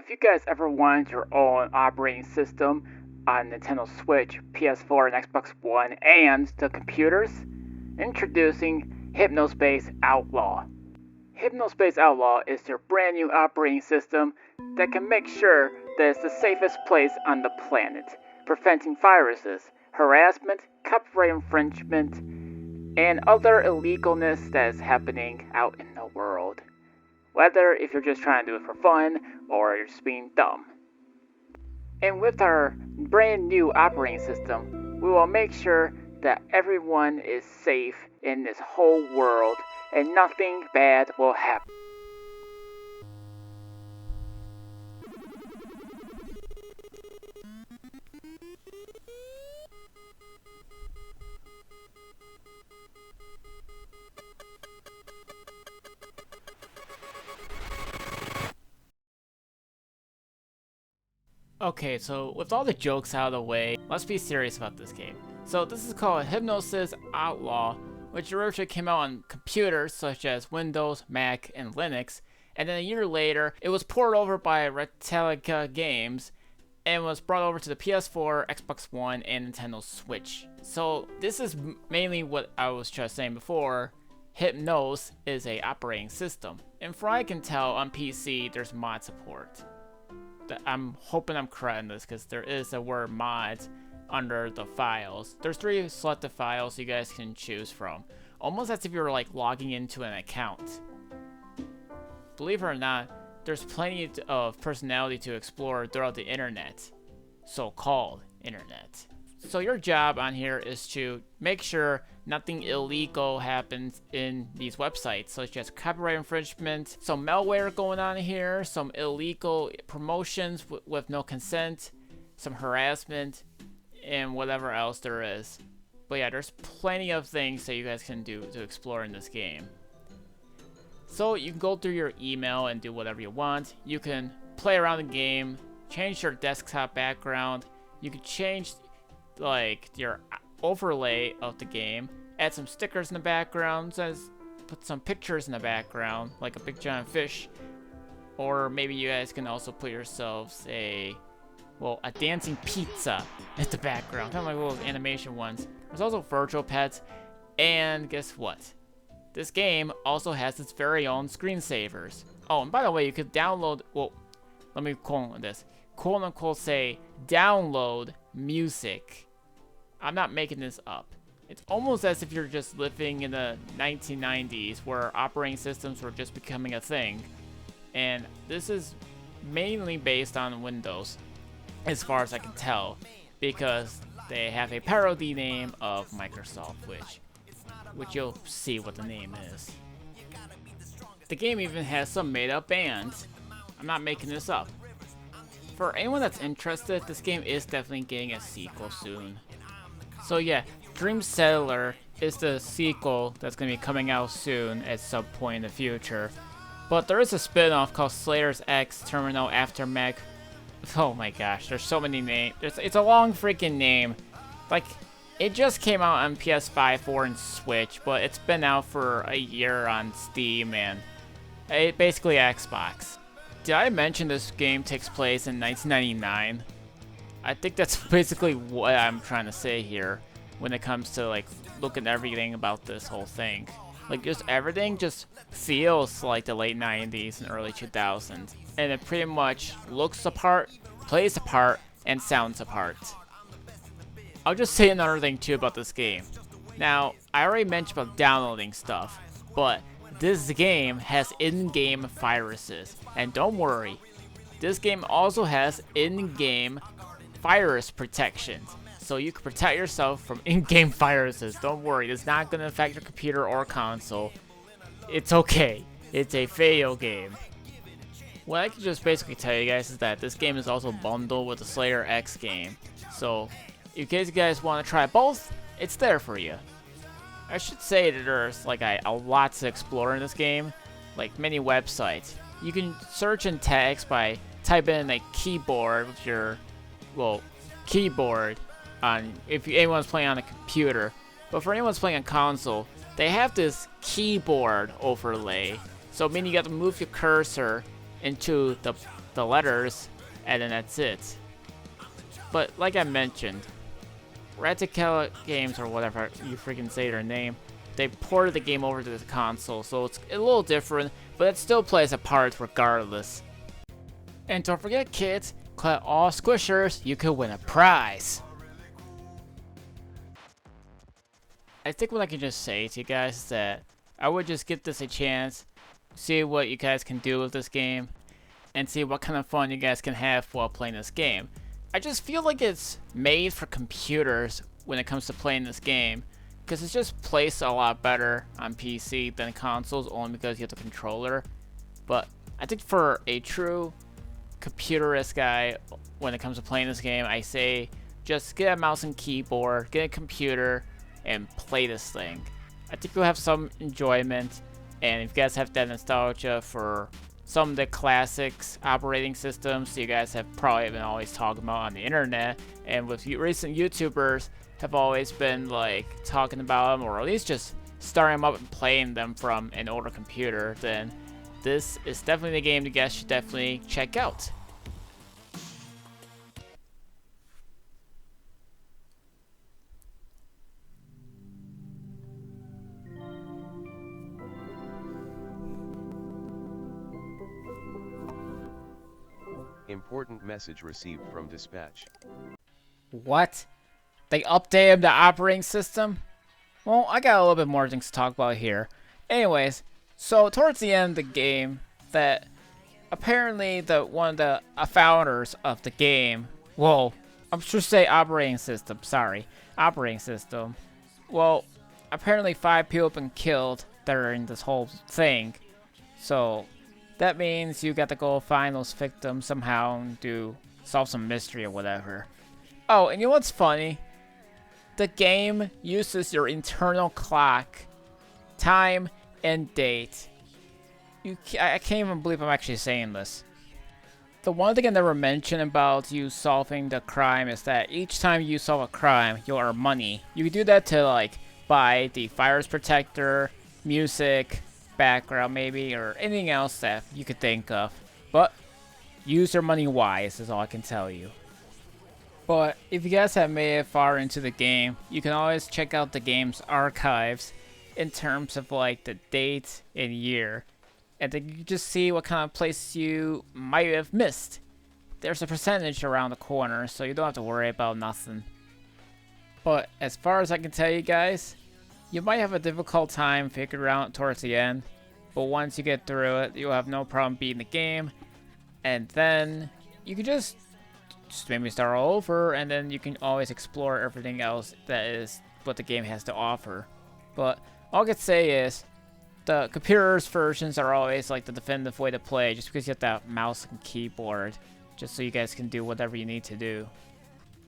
If you guys ever wanted your own operating system on Nintendo Switch, PS4, and Xbox One, and the computers, introducing Hypnospace Outlaw. Hypnospace Outlaw is your brand new operating system that can make sure that it's the safest place on the planet, preventing viruses, harassment, copyright infringement, and other illegalness that is happening out in the world. Whether if you're just trying to do it for fun or you're just being dumb. And with our brand new operating system, we will make sure that everyone is safe in this whole world and nothing bad will happen. Okay, so with all the jokes out of the way, let's be serious about this game. So this is called Hypnospace Outlaw, which originally came out on computers such as Windows, Mac, and Linux, and then a year later, it was ported over by Retallica Games, and was brought over to the PS4, Xbox One, and Nintendo Switch. So this is mainly what I was just saying before. Hypnos is a operating system, and from what I can tell on PC, there's mod support. I'm hoping I'm correct in this because there is a word mods under the files. There's 3 selected files you guys can choose from, almost as if you were like logging into an account. Believe it or not, there's plenty of personality to explore throughout the internet, so-called internet. So your job on here is to make sure nothing illegal happens in these websites, such as copyright infringement, some malware going on here, some illegal promotions with no consent, some harassment, and whatever else there is. But yeah, there's plenty of things that you guys can do to explore in this game. So you can go through your email and do whatever you want. You can play around the game, change your desktop background, you can change like your overlay of the game, add some stickers in the background, put some pictures in the background like a big giant fish, or maybe you guys can also put yourselves a dancing pizza in the background, kind of like little animation ones. There's also virtual pets, and guess what, this game also has its very own screensavers. Oh, and by the way, you could download, let me quote this, quote unquote say download music. I'm not making this up. It's almost as if you're just living in the 1990s where operating systems were just becoming a thing. And this is mainly based on Windows, as far as I can tell, because they have a parody name of Microsoft, which you'll see what the name is. The game even has some made-up bands. I'm not making this up. For anyone that's interested, this game is definitely getting a sequel soon. So yeah, Dream Settler is the sequel that's going to be coming out soon at some point in the future. But there is a spin-off called Slayer's X Terminal Aftermath. Oh my gosh, there's so many names. It's a long freaking name. Like, it just came out on PS5, 4, and Switch, but it's been out for a year on Steam and basically Xbox. Did I mention this game takes place in 1999? I think that's basically what I'm trying to say here when it comes to like looking at everything about this whole thing. Like just everything just feels like the late 90s and early 2000s. And it pretty much looks apart, plays apart, and sounds apart. I'll just say another thing too about this game. Now, I already mentioned about downloading stuff, but this game has in-game viruses. And don't worry, this game also has in-game virus protections, so you can protect yourself from in-game viruses. Don't worry, it's not going to affect your computer or console. It's okay. It's a video game. What I can just basically tell you guys is that this game is also bundled with the Slayer X game. So, in case you guys want to try both, it's there for you. I should say that there's like a lot to explore in this game, like many websites. You can search in text by typing in a keyboard with your keyboard on if anyone's playing on a computer. But for anyone's playing on console, they have this keyboard overlay. So meaning you have to move your cursor into the the letters, and then that's it. But like I mentioned, Radical Games, or whatever you freaking say their name, they ported the game over to the console, so it's a little different, but it still plays a part regardless. And don't forget, kids, collect all squishers, you could win a prize. I think what I can just say to you guys is that I would just give this a chance, see what you guys can do with this game, and see what kind of fun you guys can have while playing this game. I just feel like it's made for computers when it comes to playing this game, because it just plays a lot better on PC than consoles, only because you have the controller. But I think for a true computerist guy, when it comes to playing this game, I say just get a mouse and keyboard, get a computer, and play this thing. I think you'll have some enjoyment, and if you guys have that nostalgia for some of the classics operating systems you guys have probably been always talking about on the internet, and with recent YouTubers have always been like talking about them, or at least just starting them up and playing them from an older computer, then this is definitely the game you guys should definitely check out. Important message received from dispatch. What? They updated the operating system? Well, I got a little bit more things to talk about here. Anyways, so towards the end of the game, that apparently one of the founders of the game, well, I'm sure say operating system, well, apparently 5 people have been killed during this whole thing. So that means you got to go find those victims somehow and solve some mystery or whatever. Oh, and you know what's funny? The game uses your internal clock, time, and date. I can't even believe I'm actually saying this. The one thing I never mentioned about you solving the crime is that each time you solve a crime, you'll earn money. You can do that to like buy the fire's protector, music, background maybe, or anything else that you could think of. But use your money wise is all I can tell you. But if you guys have made it far into the game, you can always check out the game's archives in terms of like the date and year, and then you can just see what kind of place you might have missed. There's a percentage around the corner, so you don't have to worry about nothing. But as far as I can tell you guys, you might have a difficult time figuring it out towards the end, but once you get through it, you'll have no problem beating the game, and then you can just maybe start all over, and then you can always explore everything else that is what the game has to offer. But all I can say is, the computer's versions are always like the definitive way to play, just because you have that mouse and keyboard, just so you guys can do whatever you need to do.